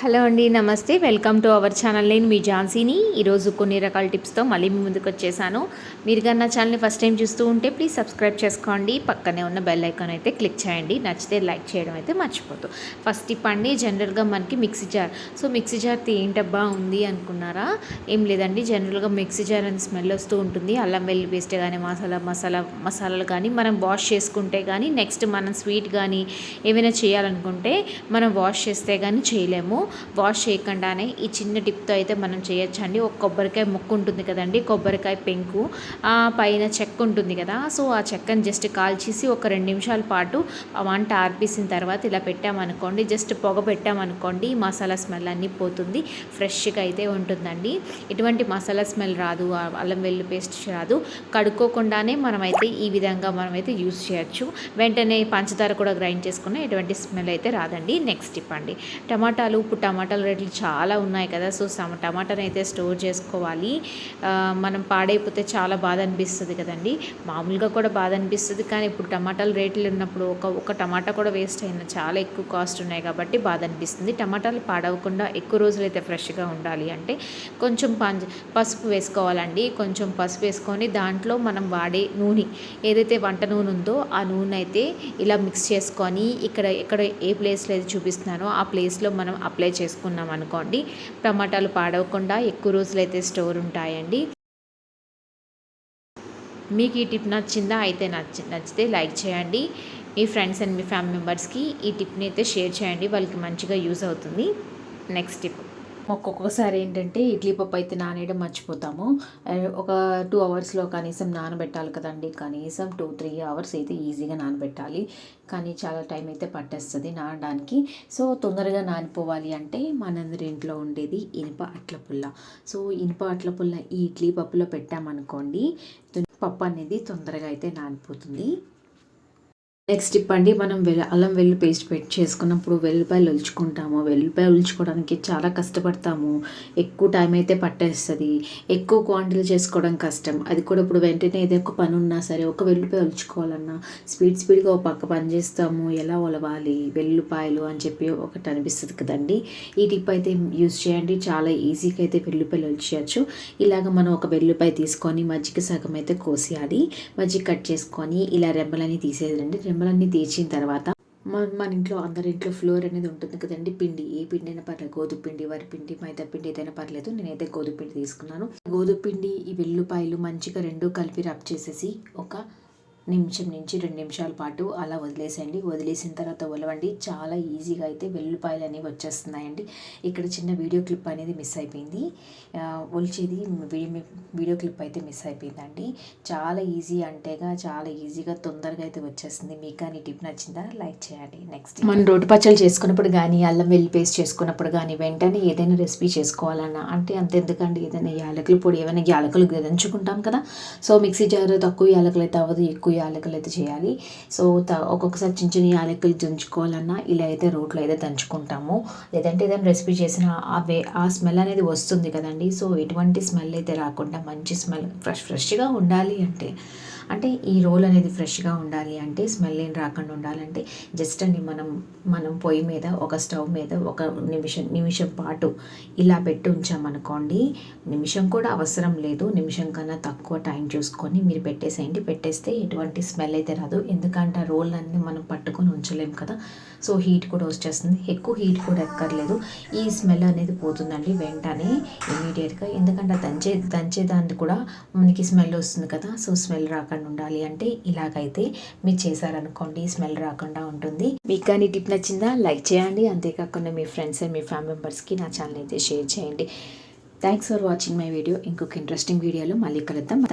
Hello అండి, నమస్తే. Welcome to our channel. నేను మీ ఝాన్సీని. ఈరోజు కొన్ని రకాల టిప్స్తో మళ్ళీ మీ ముందుకు వచ్చేసాను. మీరు కానీ నా ఛానల్ని ఫస్ట్ టైం చూస్తూ ఉంటే ప్లీజ్ సబ్స్క్రైబ్ చేసుకోండి. పక్కనే ఉన్న బెల్ ఐకాన్ అయితే క్లిక్ చేయండి. నచ్చితే లైక్ చేయడం అయితే మర్చిపోతూ. ఫస్ట్ టిప్ అండి, జనరల్గా మనకి mixie jar. So mixie jar ఏంటబ్బా ఉంది అనుకున్నారా? ఏం లేదండి, జనరల్గా మిక్సీ జార్ అని స్మెల్ వస్తూ ఉంటుంది. అల్లం వెల్లుల్లి పేస్ట్ కానీ మసాలాలు కానీ మనం వాష్ చేసుకుంటే కానీ, నెక్స్ట్ మనం స్వీట్ కానీ ఏమైనా చేయాలనుకుంటే మనం వాష్ చేస్తే కానీ చేయలేము. వాష్ చేయకుండానే ఈ చిన్న టిప్తో అయితే మనం చేయొచ్చండి. ఒక కొబ్బరికాయ ముక్కు ఉంటుంది కదండి, కొబ్బరికాయ పెంకు పైన చెక్క ఉంటుంది కదా, సో ఆ చెక్కను జస్ట్ కాల్చేసి ఒక 2 నిమిషాల పాటు వంట ఆర్పేసిన తర్వాత ఇలా పెట్టామనుకోండి, జస్ట్ పొగ పెట్టామనుకోండి, మసాలా స్మెల్ అన్నీ పోతుంది. ఫ్రెష్గా అయితే ఉంటుందండి. ఎటువంటి మసాలా స్మెల్ రాదు, అల్లం వెల్లుల్లి పేస్ట్ రాదు. కడుక్కోకుండానే మనమైతే ఈ విధంగా మనమైతే యూస్ చేయొచ్చు. వెంటనే పంచదార కూడా గ్రైండ్ చేసుకున్న ఎటువంటి స్మెల్ అయితే రాదండి. నెక్స్ట్ టిప్ అండి, ఇప్పుడు టమాటాల రేట్లు చాలా ఉన్నాయి కదా, సో టమాటాని అయితే స్టోర్ చేసుకోవాలి. మనం పాడైపోతే చాలా బాధ అనిపిస్తుంది కదండి. మామూలుగా కూడా బాధ అనిపిస్తుంది, కానీ ఇప్పుడు టమాటాల రేట్లు ఉన్నప్పుడు ఒక టమాటా కూడా వేస్ట్ అయిన చాలా ఎక్కువ కాస్ట్ ఉన్నాయి కాబట్టి బాధ అనిపిస్తుంది. టమాటాలు పాడవకుండా ఎక్కువ రోజులు అయితే ఫ్రెష్గా ఉండాలి అంటే కొంచెం పసుపు వేసుకోవాలండి. కొంచెం పసుపు వేసుకొని దాంట్లో మనం వాడే నూనె ఏదైతే వంట నూనె ఉందో ఆ నూనె అయితే ఇలా మిక్స్ చేసుకొని ఎక్కడ ఏ ప్లేస్లో అయితే చూపిస్తున్నానో ఆ ప్లేస్లో మనం అప్లై చేసుకున్నాం అనుకోండి, టమాటాలు పాడవకుండా ఎక్కువ రోజులు అయితే స్టోర్ ఉంటాయండి. మీకు ఈ టిప్ నచ్చిందా? అయితే నచ్చితే లైక్ చేయండి. మీ ఫ్రెండ్స్ అండ్ మీ ఫ్యామిలీ మెంబర్స్కి ఈ టిప్ని అయితే షేర్ చేయండి, వాళ్ళకి మంచిగా యూజ్ అవుతుంది. నెక్స్ట్ టిప్, ఒక్కొక్కసారి ఏంటంటే ఇడ్లీ పప్పు అయితే నానేయడం మర్చిపోతాము. ఒక 2 అవర్స్లో కనీసం నానబెట్టాలి కదండి. కనీసం 2-3 అవర్స్ అయితే ఈజీగా నానబెట్టాలి, కానీ చాలా టైం అయితే పట్టేస్తుంది నానడానికి. సో తొందరగా నానిపోవాలి అంటే మనందరి ఇంట్లో ఉండేది ఇనుప అట్ల పుల్ల. సో ఇనుప అట్ల పుల్ల ఈ ఇడ్లీ పప్పులో పెట్టామనుకోండి, పప్పు అనేది తొందరగా అయితే నానిపోతుంది. నెక్స్ట్ టిప్ అండి, మనం అల్లం వెల్లుల్లి పేస్ట్ చేసుకున్నప్పుడు వెల్లుల్లిపాయలు ఒలుచుకుంటాము. వెల్లుల్లిపాయలు ఒలుచుకోవడానికి చాలా కష్టపడతాము, ఎక్కువ టైం అయితే పట్టేస్తుంది. ఎక్కువ క్వాంటిటీలు చేసుకోవడం కష్టం. అది కూడా ఇప్పుడు వెంటనే ఏదో ఒక పని ఉన్నా సరే, ఒక వెల్లుల్లిపాయ ఒలుచుకోవాలన్నా స్పీడ్గా ఒక పక్క పని చేస్తాము. ఎలా ఒలవాలి వెల్లుల్లిపాయలు అని చెప్పి ఒకటి అనిపిస్తుంది కదండి. ఈ టిప్ అయితే యూజ్ చేయండి, చాలా ఈజీగా అయితే వెల్లుల్లిపాయలు ఒలిచేయచ్చు. ఇలాగ మనం ఒక వెల్లుల్లిపాయ తీసుకొని మజ్జిగ సగం అయితే కోసేయాలి. మజ్జిగ కట్ చేసుకొని ఇలా రెమ్మలని తీసేయాలండి. రెమ్మలన్నీ తీర్చిన తర్వాత మన ఇంట్లో అందరి ఇంట్లో ఫ్లోర్ అనేది ఉంటుంది కదండి. పిండి ఏ పిండి అయినా పర్లేదు, గోధుమ పిండి, వరి పిండి, మైదా పిండి ఏదైనా పర్లేదు. నేనైతే గోధుమ పిండి తీసుకున్నాను. గోధుమ పిండి ఈ వెల్లుల్లిపాయలు మంచిగా 2 కలిపి రబ్ చేసేసి ఒక 1 నుంచి 2 నిమిషాల పాటు అలా వదిలేసేయండి. వదిలేసిన తర్వాత ఒలవండి. చాలా ఈజీగా అయితే వెల్లుల్లిపాయలు అనేవి వచ్చేస్తున్నాయండి. ఇక్కడ చిన్న వీడియో క్లిప్ అనేది మిస్ అయిపోయింది, ఒలిచేది వీడియో క్లిప్ అయితే మిస్ అయిపోయిందండి. చాలా ఈజీ అంటేగా చాలా ఈజీగా తొందరగా అయితే వచ్చేస్తుంది. మీకు కానీ టిప్ నచ్చిందా? లైక్ చేయండి. నెక్స్ట్, మనం రోటి పచ్చళ్ళు చేసుకున్నప్పుడు కానీ, అల్లం వెల్లుల్లి పేస్ట్ చేసుకున్నప్పుడు కానీ, వెంటనే ఏదైనా రెసిపీ చేసుకోవాలన్నా అంటే అంతెందుకండి, ఏదైనా యాలకుల పొడి, ఏమైనా యాలకులు దంచుకుంటాం కదా. సో మిక్సీ జార్ తక్కువ యాలకులు అయితే అవ్వదు, ఎక్కువ యాలకులు అయితే చేయాలి. సో ఒక్కొక్కసారి చిన్న యాలకులు దంచుకోవాలన్నా ఇలా అయితే రోట్లో అయితే దంచుకుంటాము. లేదంటే ఏదైనా రెసిపీ చేసిన ఆ స్మెల్ అనేది వస్తుంది కదండి. సో ఎటువంటి స్మెల్ అయితే రాకుండా మంచి స్మెల్ ఫ్రెష్గా ఉండాలి అంటే ఈ రోల్ అనేది ఫ్రెష్గా ఉండాలి అంటే, స్మెల్ ఏం రాకుండా ఉండాలంటే జస్ట్ అండి మనం పొయ్యి మీద ఒక స్టవ్ మీద ఒక నిమిషం పాటు ఇలా పెట్టి ఉంచామనుకోండి. నిమిషం కూడా అవసరం లేదు, నిమిషం కన్నా తక్కువ టైం చూసుకొని మీరు పెట్టేసేయండి. పెట్టేస్తే ఎటువంటి స్మెల్ అయితే రాదు, ఎందుకంటే ఆ రోల్ అన్నీ మనం పట్టుకొని ఉంచలేము కదా. సో హీట్ కూడా వచ్చేస్తుంది, ఎక్కువ హీట్ కూడా ఎక్కర్లేదు. ఈ స్మెల్ అనేది పోతుందండి వెంటనే ఇమీడియట్గా, ఎందుకంటే దంచేదాన్ని కూడా మనకి స్మెల్ వస్తుంది కదా. సో స్మెల్ రాకుండా ఉండాలి అంటే ఇలాగైతే మీరు చేశారనుకోండి, స్మెల్ రాకుండా ఉంటుంది. మీకు కానీ టిప్ నచ్చిందా? లైక్ చేయండి. అంతేకాకుండా మీ ఫ్రెండ్స్ అండ్ మీ ఫ్యామిలీ మెంబర్స్కి నా ఛానల్ అయితే షేర్ చేయండి. Thanks for watching my video. ఇంకొక ఇంట్రెస్టింగ్ వీడియోలో మళ్ళీ కలుద్దాం.